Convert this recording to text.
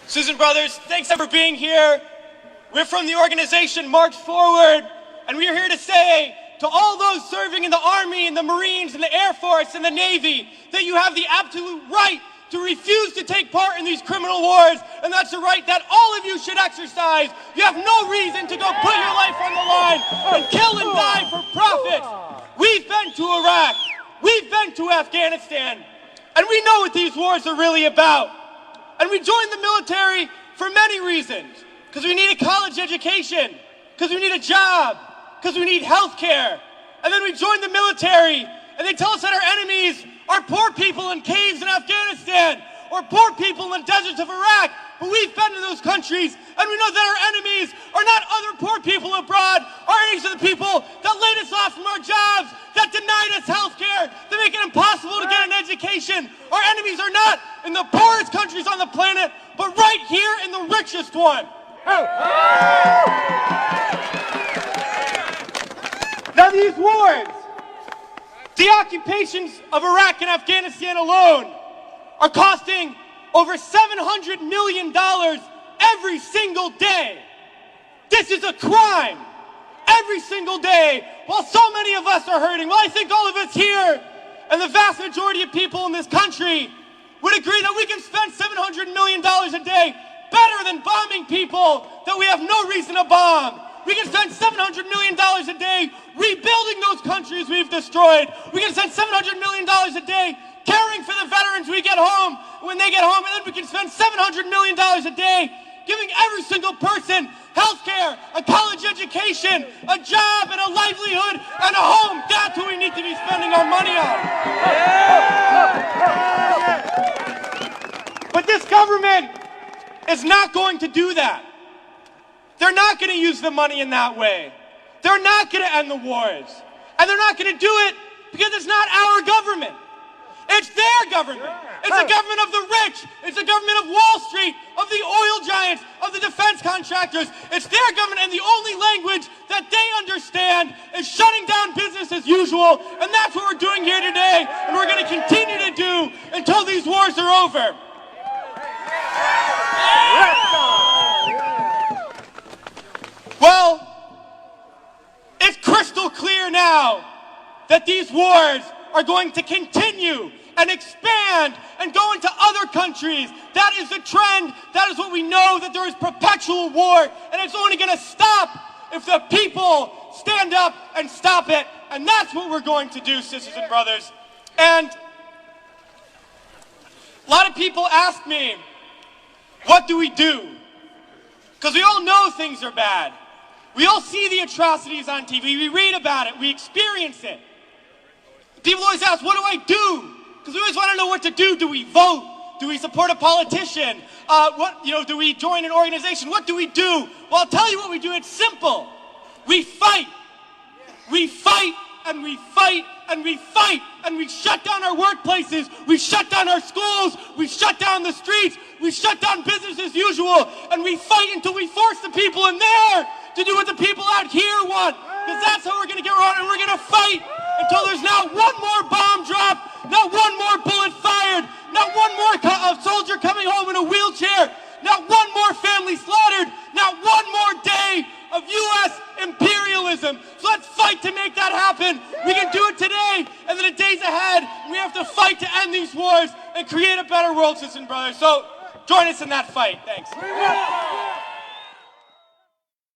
Sisters and brothers, thanks for being here. We're from the organization March Forward, and we are here to say to all those serving in the Army and the Marines and the Air Force and the Navy that you have the absolute right to refuse to take part in these criminal wars, and that's a right that all of you should exercise. You have no reason to go put your life on the line and kill and die for profit. We've been to Iraq, we've been to Afghanistan, and we know what these wars are really about. And we joined the military for many reasons. Because we need a college education, because we need a job, because we need health care. And then we joined the military, and they tell us that our enemies are poor people in caves in Afghanistan, or poor people in the deserts of Iraq. But we've been to those countries, and we know that our enemies are not other poor people abroad. Our enemies are the people that laid us off from our jobs, that denied us health care, that make it impossible to get an education. Our enemies are not in the poorest countries on the planet, but right here in the richest one. Now these wars, the occupations of Iraq and Afghanistan alone, are costing over $700 million every single day. This is a crime. Every single day, while so many of us are hurting. Well, I think all of us here, and the vast majority of people in this country, would agree that we can spend $700 million a day better than bombing people that we have no reason to bomb. We can spend $700 million a day rebuilding those countries we've destroyed. We can spend $700 million a day caring for the veterans we get home when they get home. And then we can spend $700 million a day giving every single person health care, a college education, a job, and a livelihood, and a home. That's what we need to be spending our money on. But this government is not going to do that. They're not going to use the money in that way. They're not going to end the wars. And they're not going to do it because it's not our government. It's their government. It's a government of the rich. It's a government of Wall Street, of the oil giants, of the defense contractors. It's their government, and the only language that they understand is shutting down business as usual. And that's what we're doing here today, and we're going to continue to do until these wars are over. Well, it's crystal clear now that these wars are going to continue and expand and go into other countries. That is the trend. That is what we know, that there is perpetual war, and it's only going to stop if the people stand up and stop it. And that's what we're going to do, sisters and brothers. And a lot of people ask me, what do we do? Because we all know things are bad. We all see the atrocities on TV. We read about it. We experience it. People always ask, what do I do? Because we always want to know what to do. Do we vote? Do we support a politician? Do we join an organization? What do we do? Well, I'll tell you what we do. It's simple. We fight. We fight and we fight and we fight, and we shut down our workplaces. We shut down our schools. We shut down the streets. We shut down business as usual. And we fight until we force the people in there to do what the people out here want. Because that's how we're going to get around, and we're going to fight until there's not one more bomb drop, not one more bullet fired, not one more soldier coming home in a wheelchair, not one more family slaughtered, not one more day of U.S. imperialism. So let's fight to make that happen. We can do it today, and then the days ahead, we have to fight to end these wars and create a better world, sisters and brothers. So join us in that fight. Thanks.